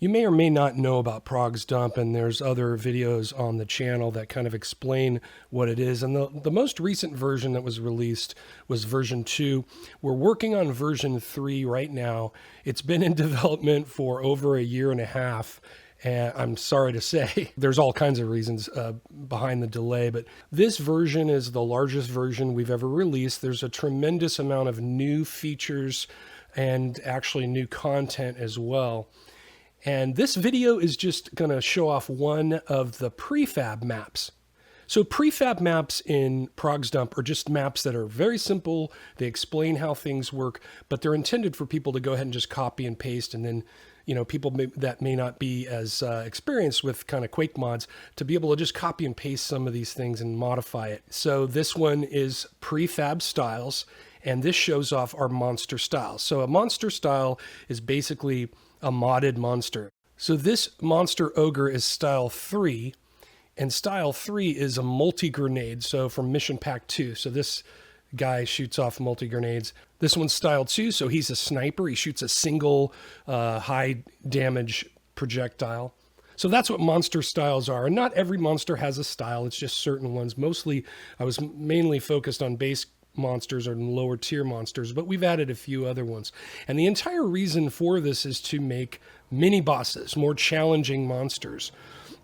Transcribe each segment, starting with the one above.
You may or may not know about progsdump, and there's other videos on the channel that kind of explain what it is. And the most recent version that was released was version 2. We're working on version 3 right now. It's been in development for over a year and a half. And I'm sorry to say, there's all kinds of reasons behind the delay, but this version is the largest version we've ever released. There's a tremendous amount of new features and actually new content as well. And this video is just going to show off one of the prefab maps. So prefab maps in progsdump are just maps that are very simple. They explain how things work, but they're intended for people to go ahead and just copy and paste, and then, you know, people that may not be as experienced with kind of Quake mods to be able to just copy and paste some of these things and modify it. So this one is prefab styles, and this shows off our monster styles. So a monster style is basically a modded monster. So this monster ogre is style 3, and style 3 is a multi-grenade, so from mission pack 2. So this guy shoots off multi-grenades. This one's style 2, so he's a sniper. He shoots a single high damage projectile. So that's what monster styles are. And not every monster has a style, it's just certain ones. Mostly, I was mainly focused on base monsters or lower tier monsters, but we've added a few other ones. And the entire reason for this is to make mini bosses, more challenging monsters.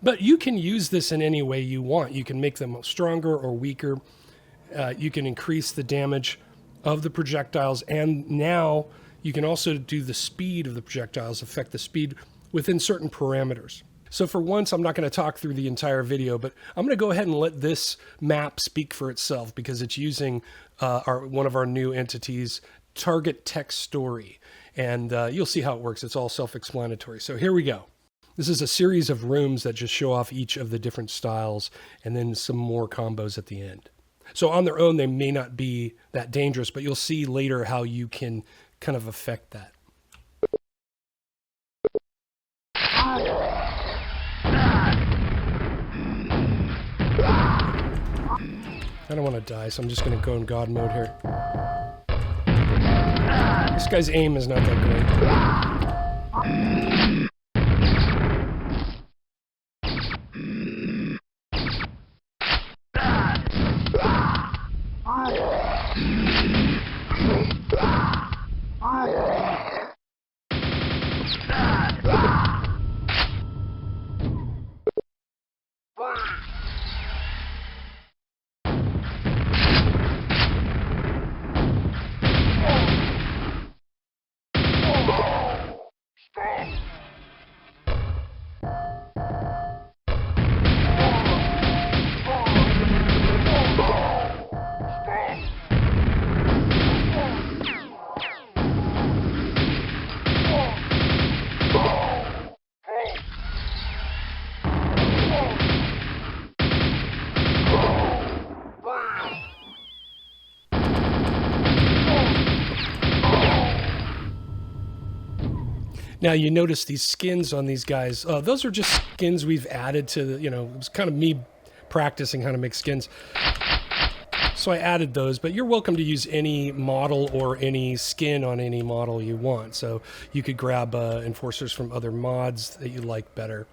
But you can use this in any way you want. You can make them stronger or weaker. You can increase the damage of the projectiles, and now you can also do the speed of the projectiles, affect the speed within certain parameters. So for once, I'm not going to talk through the entire video, but I'm going to go ahead and let this map speak for itself because it's using one of our new entities, target text story. And you'll see how it works. It's all self-explanatory. So here we go. This is a series of rooms that just show off each of the different styles and then some more combos at the end. So on their own, they may not be that dangerous, but you'll see later how you can kind of affect that. I don't want to die, so I'm just going to go in God mode here. This guy's aim is not that great. Now you notice these skins on these guys. Those are just skins we've added to the, it was kind of me practicing how to make skins. So I added those, but you're welcome to use any model or any skin on any model you want. So you could grab enforcers from other mods that you like better.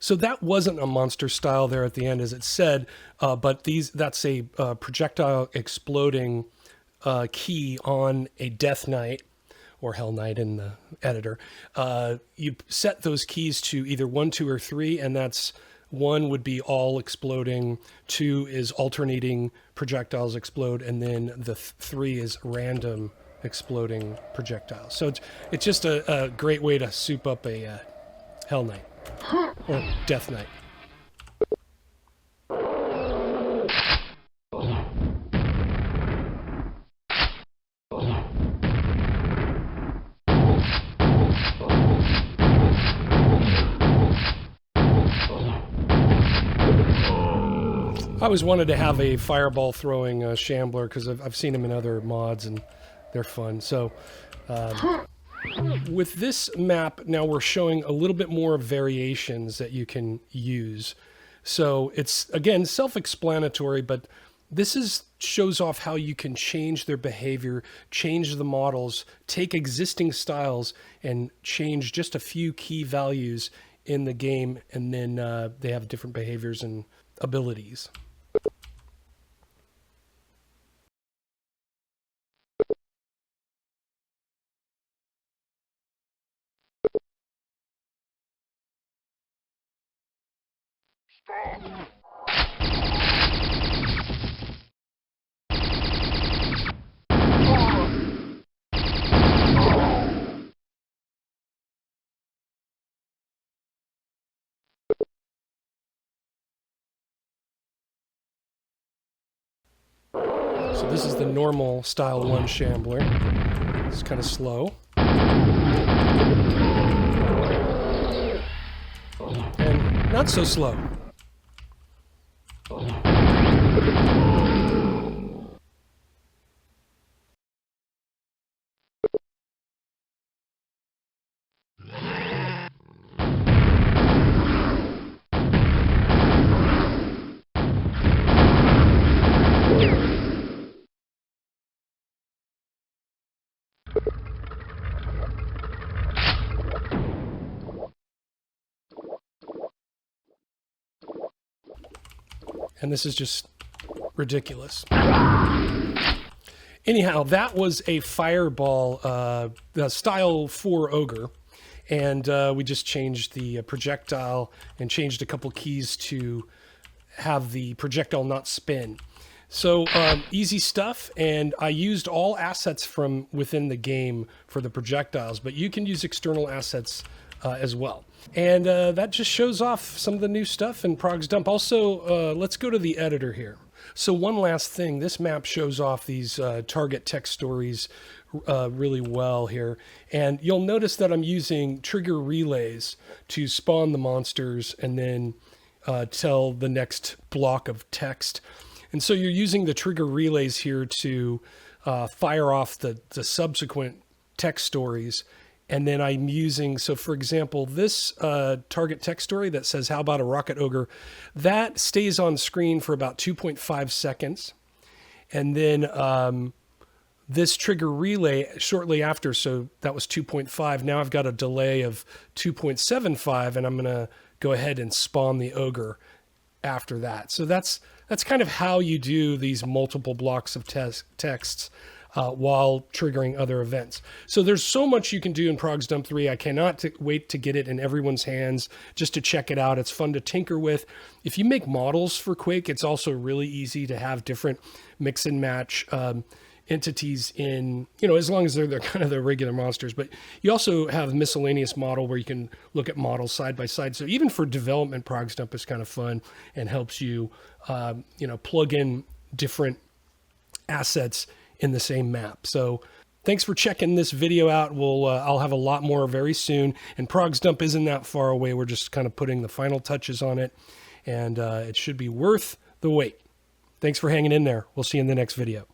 So that wasn't a monster style there at the end, as it said, but that's a projectile exploding key on a Death Knight, or Hell Knight in the editor. You set those keys to either 1, 2, or 3, and that's 1 would be all exploding, 2 is alternating projectiles explode, and then the 3 is random exploding projectiles. So it's just a great way to soup up a Hell Knight or Death Knight. I always wanted to have a fireball throwing Shambler because I've seen them in other mods and they're fun. So with this map, now we're showing a little bit more variations that you can use. So it's, again, self-explanatory, but this shows off how you can change their behavior, change the models, take existing styles and change just a few key values in the game, and then they have different behaviors and abilities. So this is the normal style 1 Shambler. It's kind of slow. And not so slow. And this is just ridiculous. Anyhow, that was a fireball, style 4 Ogre. And we just changed the projectile and changed a couple keys to have the projectile not spin. So easy stuff, and I used all assets from within the game for the projectiles, but you can use external assets as well. And that just shows off some of the new stuff in Prog's Dump. Also, let's go to the editor here. So one last thing, this map shows off these target text stories really well here. And you'll notice that I'm using trigger relays to spawn the monsters and then tell the next block of text. And so you're using the trigger relays here to fire off the subsequent text stories. And then I'm using, so for example, this target text story that says, how about a rocket ogre? That stays on screen for about 2.5 seconds. And then this trigger relay shortly after, so that was 2.5. Now I've got a delay of 2.75, and I'm going to go ahead and spawn the ogre after that. So that's kind of how you do these multiple blocks of texts while triggering other events. So there's so much you can do in Prog's Dump 3. I cannot wait to get it in everyone's hands just to check it out. It's fun to tinker with. If you make models for Quake, it's also really easy to have different mix and match entities in, as long as they're kind of the regular monsters. But you also have miscellaneous model where you can look at models side by side. So even for development, Prog's Dump is kind of fun and helps you, plug in different assets in the same map. So thanks for checking this video out. I'll have a lot more very soon, and Prog's Dump isn't that far away. We're just kind of putting the final touches on it, and it should be worth the wait. Thanks for hanging in there. We'll see you in the next video.